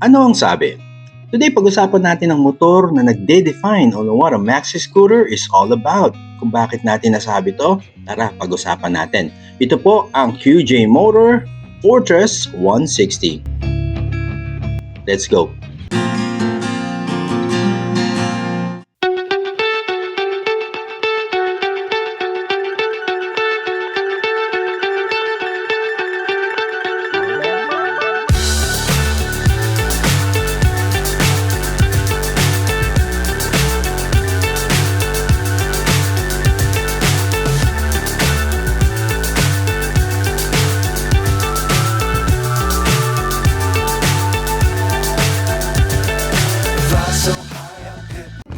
Ano ang sabi? Today, pag-usapan natin ang motor na nagde-define on what a maxi scooter is all about. Kung bakit natin nasabi to, tara, pag-usapan natin. Ito po ang QJ Motor Fortress 160. Let's go!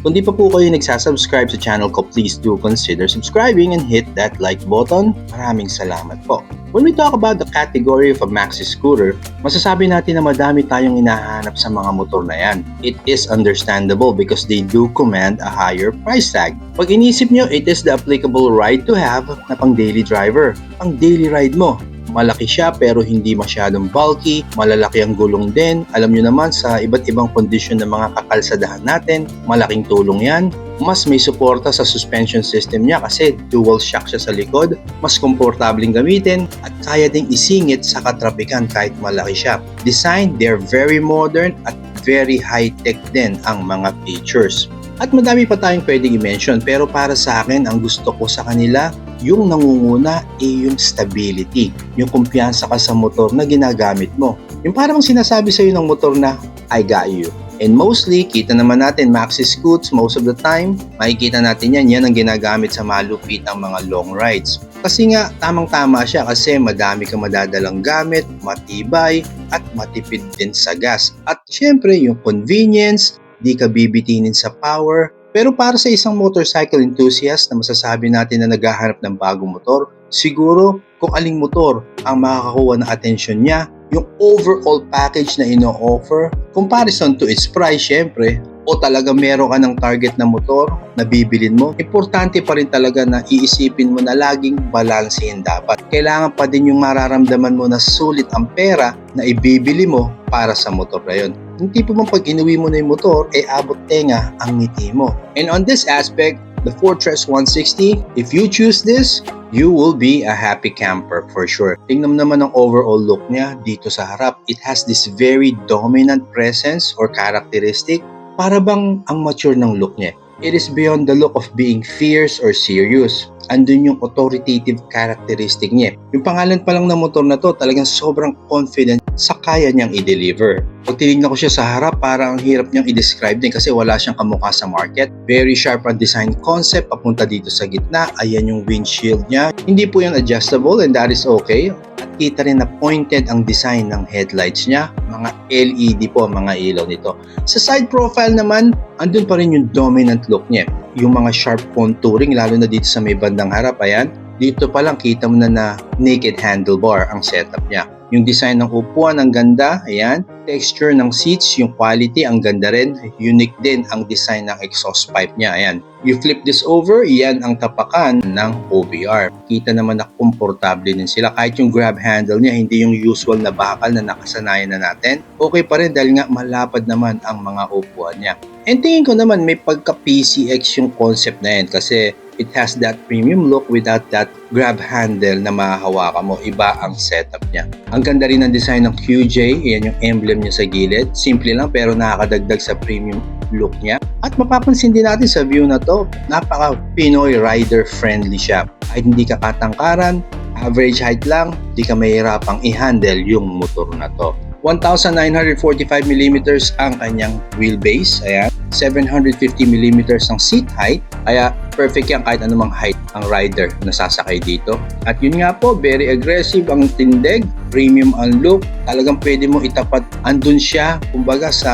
Kung di pa po kayo nagsasubscribe sa channel ko, please do consider subscribing and hit that like button. Maraming salamat po. When we talk about the category of a maxi scooter, masasabi natin na madami tayong hinahanap sa mga motor na yan. It is understandable because they do command a higher price tag. Pag inisip nyo, it is the applicable ride to have na pang daily driver, pang daily ride mo. Malaki siya pero hindi masyadong bulky, malalaki ang gulong din. Alam nyo naman sa iba't ibang kondisyon ng mga kakalsadahan natin, malaking tulong yan. Mas may suporta sa suspension system niya kasi dual shock siya sa likod, mas komportabling gamitin at kaya ding isingit sa katrapikan kahit malaki siya. Design, they're very modern at very high-tech din ang mga features. At madami pa tayong pwedeng i-mention pero para sa akin ang gusto ko sa kanila, yung nangunguna ay yung stability, yung kumpiyansa ka sa motor na ginagamit mo. Yung parang sinasabi sa'yo ng motor na, I got you. And mostly, kita naman natin maxi scoots most of the time, makikita natin yan ang ginagamit sa malupitang mga long rides. Kasi nga, tamang-tama siya kasi madami kang madadalang gamit, matibay, at matipid din sa gas. At syempre, yung convenience, di ka bibitinin sa power. Pero para sa isang motorcycle enthusiast na masasabi natin na naghahanap ng bagong motor, siguro kung aling motor ang makakakuha ng atensyon niya, yung overall package na ino-offer, comparison to its price syempre, o talaga meron ka ng target na motor na bibilin mo, importante pa rin talaga na iisipin mo na laging balansehin dapat. Kailangan pa din yung mararamdaman mo na sulit ang pera na ibibili mo para sa motor na yun. Yung tipo mong pag inuwi mo na yung motor, abot tenga ang ngiti mo. And on this aspect, the Fortress 160, if you choose this, you will be a happy camper for sure. Tingnan naman ang overall look niya dito sa harap. It has this very dominant presence or characteristic. Para bang ang mature ng look niya. It is beyond the look of being fierce or serious. Andun yung authoritative characteristic niya. Yung pangalan pa lang ng motor na to, talagang sobrang confident sa kaya niyang i-deliver. Pag tinignan ko siya sa harap, parang ang hirap niyang i-describe din kasi wala siyang kamukha sa market. Very sharp ang design concept, papunta dito sa gitna. Ayan yung windshield niya. Hindi po yan adjustable and that is okay. At kita rin na pointed ang design ng headlights niya. Mga LED po mga ilaw nito. Sa side profile naman, andun pa rin yung dominant look niya. Yung mga sharp contouring, lalo na dito sa may bandang harap, ayan. Dito pa lang kita mo na naked handlebar ang setup niya. Yung design ng upuan, ang ganda, ayan. Texture ng seats, yung quality, ang ganda rin. Unique din ang design ng exhaust pipe niya, ayan. You flip this over, iyan ang tapakan ng OBR. Kita naman na komportable din sila. Kahit yung grab handle niya, hindi yung usual na bakal na nakasanayan na natin. Okay pa rin dahil nga malapad naman ang mga upuan niya. And tingin ko naman may pagka-PCX yung concept na yan kasi it has that premium look without that grab handle na mahahawakan mo. Iba ang setup niya. Ang ganda rin ng design ng QJ. Yan yung emblem niya sa gilid. Simple lang pero nakakadagdag sa premium look niya. At mapapansin din natin sa view na to, napaka Pinoy rider friendly siya. Kahit hindi ka katangkaran, average height lang, di ka mahirapang i-handle yung motor na to. 1,945mm ang kanyang wheelbase. Ayan. 750mm ang seat height. Kaya perfect yan kahit anumang height ang rider na sasakay dito. At yun nga po, very aggressive ang tindig. Premium ang look. Talagang pwede mo itapat. Andun siya, kumbaga sa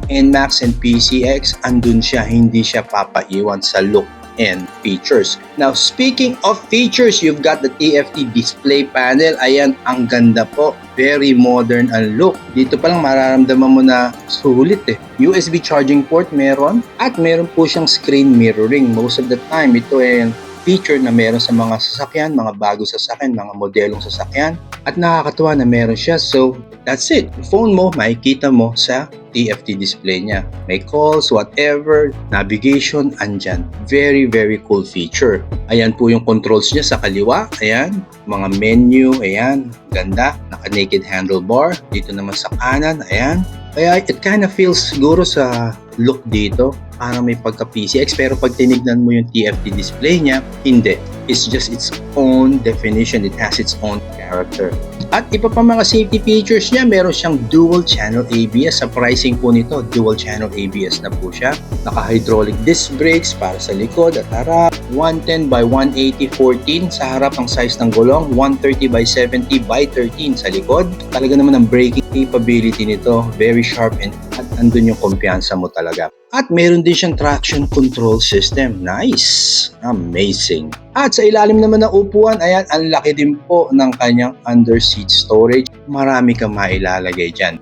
NMAX and PCX, andun siya. Hindi siya papaiwan sa look and features. Now, speaking of features, you've got the TFT display panel. Ayan, ang ganda po. Very modern ang look. Dito pa lang mararamdaman mo na sulit eh. USB charging port meron at meron po siyang screen mirroring. Most of the time, ito ay feature na meron sa mga sasakyan, mga bago sasakyan, mga modelong sasakyan. At nakakatuwa na meron siya. So, That's it. Yung phone mo, makikita mo sa TFT display niya. May calls, whatever, navigation, andyan. Very, very cool feature. Ayan po yung controls niya sa kaliwa. Ayan, mga menu, ayan, ganda. Naka-naked handlebar. Dito naman sa kanan, ayan. Kaya it kind of feels siguro sa look dito, parang may pagka-PCX, pero pag tinignan mo yung TFT display niya, hindi. It's just its own definition. It has its own character. At iba pa mga safety features niya, meron siyang dual channel ABS. Sa pricing po nito, dual channel ABS na po siya. Naka-hydraulic disc brakes para sa likod at harap. 110 by 180 14 sa harap ang size ng gulong. 130 by 70 by 13 sa likod. Talaga naman ang braking capability nito, very sharp and andun yung kumpiyansa mo talaga. At meron din siyang traction control system. Nice! Amazing! At sa ilalim naman ng upuan, ayan, ang laki din po ng kanyang under seat storage. Marami kang mailalagay dyan.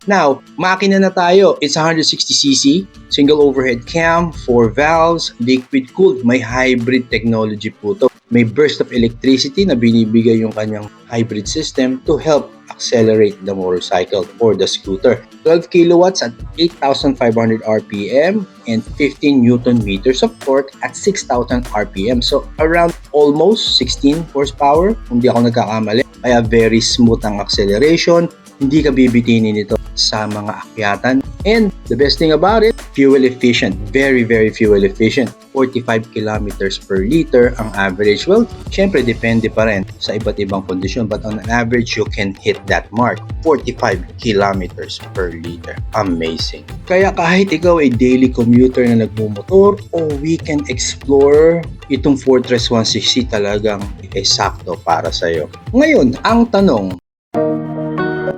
Now, makina na tayo. It's 160cc, single overhead cam, 4 valves, liquid cooled. May hybrid technology po to. May burst of electricity na binibigay yung kanyang hybrid system to help accelerate the motorcycle or the scooter. 12 kilowatts at 8,500 RPM and 15 Newton meters of torque at 6,000 RPM. So around almost 16 horsepower, kung di ako nagkakamali. Kaya very smooth ang acceleration. Hindi ka bibitinin ito sa mga akyatan. And the best thing about it, fuel efficient. Very, very fuel efficient. 45 kilometers per liter ang average. Well, syempre depende pa rin sa iba't ibang kondisyon. But on average, you can hit that mark. 45 kilometers per liter. Amazing. Kaya kahit ikaw ay daily commuter na nagmumotor o weekend explorer, itong Fortress 160 talagang sakto para sa'yo. Ngayon, ang tanong,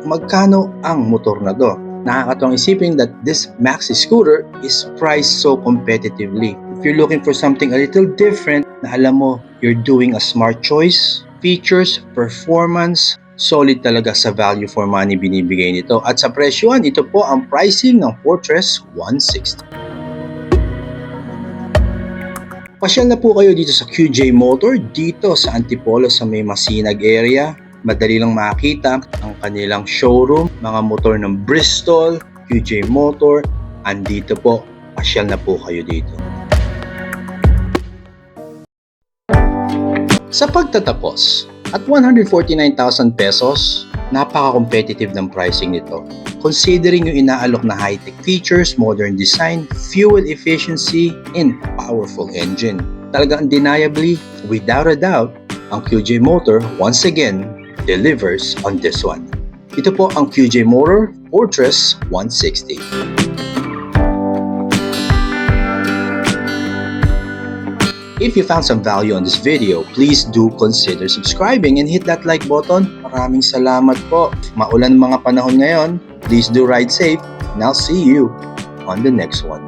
magkano ang motor na to? Nakakatawang isipin that this maxi scooter is priced so competitively. If you're looking for something a little different, na alam mo, you're doing a smart choice, features, performance, solid talaga sa value for money binibigay nito. At sa presyohan, ito po ang pricing ng Fortress 160. Pasyal na po kayo dito sa QJ Motor, dito sa Antipolo sa may Masinag area. Madali lang makita ang kanilang showroom, mga motor ng Bristol, QJ Motor, andito po, pasyal na po kayo dito. Sa pagtatapos, at 149,000 pesos, napaka-competitive ng pricing nito. Considering yung inaalok na high-tech features, modern design, fuel efficiency, and powerful engine. Talagang undeniably, without a doubt, ang QJ Motor, once again, delivers on this one. Ito po ang QJ Motor Fortress 160. If you found some value on this video, please do consider subscribing and hit that like button. Maraming salamat po. Maulan mga panahon ngayon. Please do ride safe and I'll see you on the next one.